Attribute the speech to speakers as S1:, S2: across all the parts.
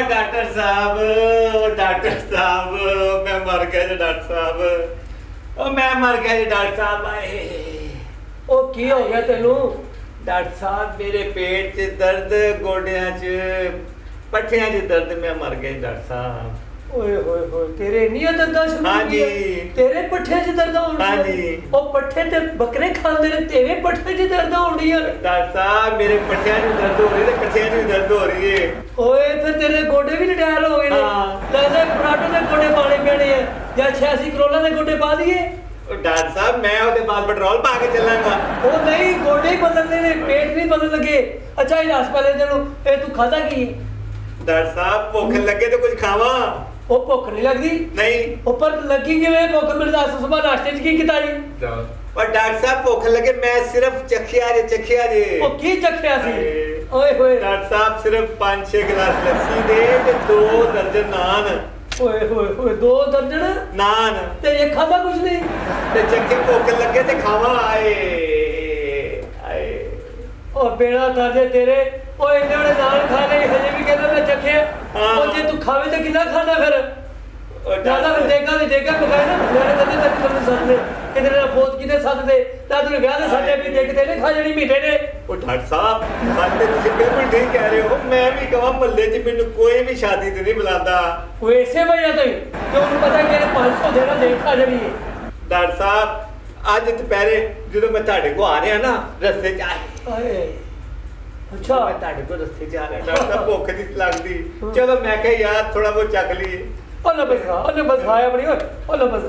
S1: Doctor साहब मैं मर गया जी डॉक्टर साहब मैं मर गया जी डॉक्टर साहब आए
S2: ओ की हो गया तेनू
S1: डॉक्टर साहब मेरे पेट च दर्द गोडियां च पट्ठियां च दर्द मैं मर गया डॉक्टर साहब
S2: ओए होए होए तेरे नीयत दर्द शुरू
S1: हाँ
S2: हो गया
S1: जी।
S2: तेरे पट्ठे च दर्द होण
S1: हाँ जी।
S2: ओ पट्ठे ते बकरे खांदे ने तेरे पट्ठे च दर्द होण दी है
S1: डॉक्टर साहब मेरे पट्ठियां च दर्द हो रही है पट्ठियां च भी दर्द हो रही है
S2: ओए फिर तेरे गोडे भी रिटायर हो गए ने
S1: हाँ।
S2: लगदा पराठे दे गोडे पाने पैणे हैं या 86 करोला दे गोडे पा दिए
S1: डॉक्टर साहब मैं ਉਹਦੇ ਬਾਅਦ ਪੈਟਰੋਲ ਪਾ ਕੇ ਚੱਲਾਂਗਾ
S2: ਉਹ ਨਹੀਂ ਗੋਡੇ ਹੀ ਬਦਲਦੇ ਨੇ ਪੇਟ ਨਹੀਂ ਬਦਲ ਲਗੇ ਅੱਛਾ ਇਹ ਹਸਪਤਾਲੇ ਤੈਨੂੰ ਇਹ ਤੂੰ ਖਾਦਾ ਕੀ ਹੈ
S1: ਡਾਕਟਰ ਸਾਹਿਬ ਭੁੱਖ ਲੱਗੇ ਤੇ ਕੁਝ ਖਾਵਾਂ
S2: ਉਹ ਭੁੱਖ ਨਹੀਂ ਲੱਗਦੀ
S1: ਨਹੀਂ
S2: ਉੱਪਰ ਲੱਗੀ ਕਿਵੇਂ ਭੁੱਖ ਮੇਰੇ ਦੱਸ ਸਵੇਰ ਨਾਸ਼ਤੇ 'ਚ ਕੀ ਕੀਤਾ ਜੀ
S1: ਪਰ ਡਾਕਟਰ ਸਾਹਿਬ ਭੁੱਖ ਲੱਗੇ ਮੈਂ ਸਿਰਫ ਚੱਖਿਆ ਜੇ
S2: ਉਹ ਕੀ ਚੱਖਿਆ ਸੀ ਓਏ ਹੋਏ
S1: ਡਾਕਟਰ ਸਾਹਿਬ ਸਿਰਫ 5-6 ਗਲਾਸ ਲੱਸੀ ਦੇ ਤੇ 2 ਦਰਜਨ ਨਾਨ
S2: ਓਏ ਹੋਏ ਹੋਏ 2 ਦਰਜਨ
S1: ਨਾਨ
S2: ਤੇ ਇਹ ਖਾਦਾ ਕੁਝ ਨਹੀਂ
S1: ਤੇ ਚੱਕੇ ਭੁੱਖ ਲੱਗੇ ਤੇ ਖਾਵਾਂ ਆਏ
S2: ਉਹ ਬੇੜਾ ਕਰਦੇ ਤੇਰੇ ਉਹ ਇੰਨੇ ਬੜੇ ਨਾਨ ਖਾ ਲਏ ਹਜੇ ਵੀ ਕਹਿੰਦਾ ਮੈਂ ਚੱਖਿਆ
S1: ਹਾਂ।
S2: ਉਹ ਜੇ ਤੂੰ ਖਾਵੇਂ ਤਾਂ ਕਿੰਨਾ ਖਾਣਾ ਫਿਰ
S1: ਉਹ
S2: ਜਿਆਦਾ
S1: ਡਾਕਟਰ
S2: ਦੇਗਾ ਪਕਾਏ ਨਾ ਮੇਰੇ ਕਦੇ ਤੱਕ ਤੁਹਾਨੂੰ ਸੱਦਦੇ ਕਿਤੇ ਨਾ ਫੋਤ ਕਿਤੇ ਸੱਦਦੇ ਤਾਂ ਤੂੰ ਵਿਆਹ ਦੇ ਸਾਡੇ ਵੀ ਦੇਖਦੇ ਨੇ ਖਾ ਜਣੀ ਮੀਠੇ ਨੇ
S1: ਉਹ ਡਾਕਟਰ ਸਾਹਿਬ ਸਾਡੇ ਤੁਸੀਂ ਬਿਲਕੁਲ ਠੀਕ ਕਹਿ ਰਹੇ ਹੋ ਮੈਂ ਵੀ ਕਹਾਂ ਮੱਲੇ 'ਚ ਮੈਨੂੰ ਕੋਈ ਵੀ ਸ਼ਾਦੀ ਤੇ ਨਹੀਂ ਬੁਲਾਉਂਦਾ
S2: ਉਹ ਇਸੇ ਵਜ੍ਹਾ ਤੋਂ ਹੀ ਕਿ ਉਹਨੂੰ ਪਤਾ ਕਿ ਇਹਨੇ 500 ਦੇਣਾ ਦੇਖ ਖਾ ਜਣੀ ਹੈ
S1: ਡਾਕਟਰ ਸਾਹਿਬ ਅੱਜ ਦੁਪਹਿਰੇ ਜਦੋਂ ਮੈਂ ਤੁਹਾਡੇ ਕੋਲ ਆ ਰਿਹਾ ਨਾ ਰਸਤੇ 'ਚ ਆਏ
S2: ਆਏ ਅੱਛਾ
S1: ਮੈਂ ਤੁਹਾਡੇ ਕੋਲ ਰਸਤੇ 'ਚ ਆ ਰਿਹਾ ਡਾਕਟਰ ਸਾਹਿਬ ਭੁੱਖ ਨਹੀਂ ਲੱਗਦੀ ਚਲੋ ਮੈਂ ਕਿਹਾ ਯਾਰ ਥੋੜਾ ਬਹੁਤ ਚੱਕ ਲਈਏ
S2: ਉਹਨੇ ਬਸ ਖਾਇਆ ਆਪਣੀ ਉਹਨੇ ਬਸ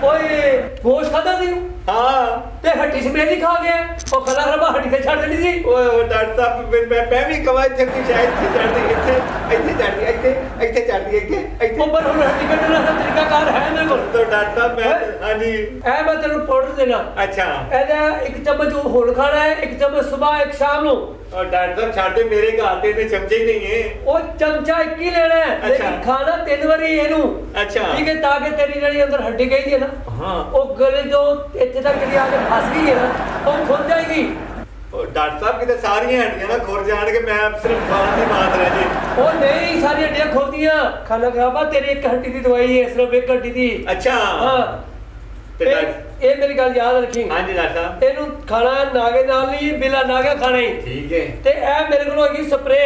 S2: ਓਏ ਗੋਸ਼ ਖਾਦਾ ਸੀ
S1: ਹਾਂ
S2: ਤੇ ਹੱਡੀ ਸਮੇਤ ਖਾ ਗਿਆ ਉਹ ਖਲਾ ਖਰਬਾ ਹੱਡੀ ਤੇ ਛੱਡ ਦੇਣੀ ਸੀ
S1: ਓਏ ਡਾਕਟਰ ਸਾਹਿਬ ਮੈਂ ਵੀ ਕਹਾਂ ਇੱਥੇ ਕਿ ਸ਼ਾਇਦ ਇੱਥੇ ਚੜਦੀ ਇੱਥੇ
S2: ਉਹ ਪਰ ਹੁਣ ਹੱਡੀ ਕੱਢਣ ਦਾ ਤਰੀਕਾ ਕਾਰ ਹੈ ਮੇਰੇ ਕੋਲ
S1: ਤਾਂ ਡਾਕਟਰ ਸਾਹਿਬ ਮੈਂ ਹਾਂਜੀ
S2: ਐ ਮੈਂ ਤੈਨੂੰ ਪਾਊਡਰ ਦੇਣਾ
S1: ਅੱਛਾ
S2: ਇਹਦਾ ਇੱਕ ਚਮਚ ਉਹ ਹੁਣ ਖਾਣਾ ਹੈ ਇੱਕ ਚਮਚ ਸਵੇਰ ਇੱਕ ਸ਼ਾਮ ਨੂੰ
S1: और डॉक्टर साहब छाटे मेरे घाते ते चमचे ही नहीं है
S2: ਉਹ ਚਮਚਾ ਇੱਕ ਹੀ ਲੈਣਾ ਹੈ ਲੇਕਿਨ ਖਾਣਾ 3 ਵਾਰੀ ਇਹਨੂੰ
S1: अच्छा
S2: ਠੀਕ ਹੈ ਤਾਂ ਕਿ ਤੇਰੀ ਜਿਹੜੀ ਅੰਦਰ ਹੱਡੀ ਗਈ ਹੈ ਨਾ
S1: हाँ
S2: ਉਹ ਗਲੇ ਜੋ ਇੱਥੇ ਤੱਕ ਜਿਹੜੀ ਆ ਕੇ ਫਸ ਗਈ ਹੈ ਨਾ ਉਹ ਖੁੱਲ ਜਾਏਗੀ
S1: और डॉक्टर साहब किते सारी हड्डियां ना खुर जान के मैं सिर्फ बात ही बात रह जी
S2: ਉਹ ਨਹੀਂ ਸਾਰੀ ਹੱਡੀਆਂ ਖੁੱਲਦੀਆਂ ਖਾਣਾ ਖਰਾਬਾ ਤੇਰੀ ਇੱਕ ਹੱਡੀ ਦੀ ਦਵਾਈ ਹੈ ਸਿਰਫ ਇੱਕ ਹੱਡੀ ਦੀ
S1: अच्छा
S2: ਹਾਂ
S1: ਤੇ
S2: ਇਹ ਮੇਰੀ ਗੱਲ ਯਾਦ ਰੱਖੀ
S1: हाँ जी डॉक्टर साहब
S2: ਇਹਨੂੰ ਖਾਣਾ ਨਾਗੇ ਨਾਲ ਨਹੀਂ ਬਿਲਾ ਨਾਗਾ ਖਾਣਾ ਹੀ
S1: ठीक है
S2: ਤੇ ਇਹ ਮੇਰੇ ਕੋਲ ਹੈਗੀ ਸਪਰੇ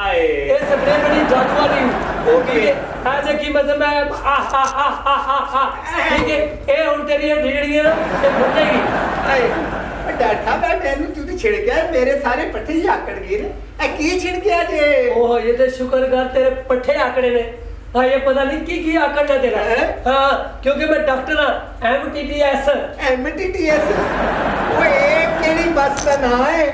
S1: आए
S2: ਇਹ ਸਪਰੇ ਬੜੀ ਜਾਦੂ ਵਾਲੀ
S1: Okay.
S2: ਹੈ ਜੇ ਕੀ ਮਤਲਬ ਹੈ ਠੀਕ ਹੈ ਇਹ ਹੁਣ ਤੇਰੀ ਹੱਡੀ ਜਿਹੜੀ ਹੈ ਨਾ ਇਹ ਖੁੱਲ ਜਾਏਗੀ
S1: आए डॉक्टर साहब मैंने तू छिड़ गया मेरे सारे पट्टे ही आकड़ गए ने ए की छिड़ गया जे
S2: ओह ये तो शुक्र कर तेरे पट्ठे आकड़े ने हाँ ये पता नहीं की आकड़ना तेरा
S1: है?
S2: हाँ क्योंकि मैं डॉक्टर हाँ MTTS
S1: एमटीटीएस ओए केड़ी बस का नाम है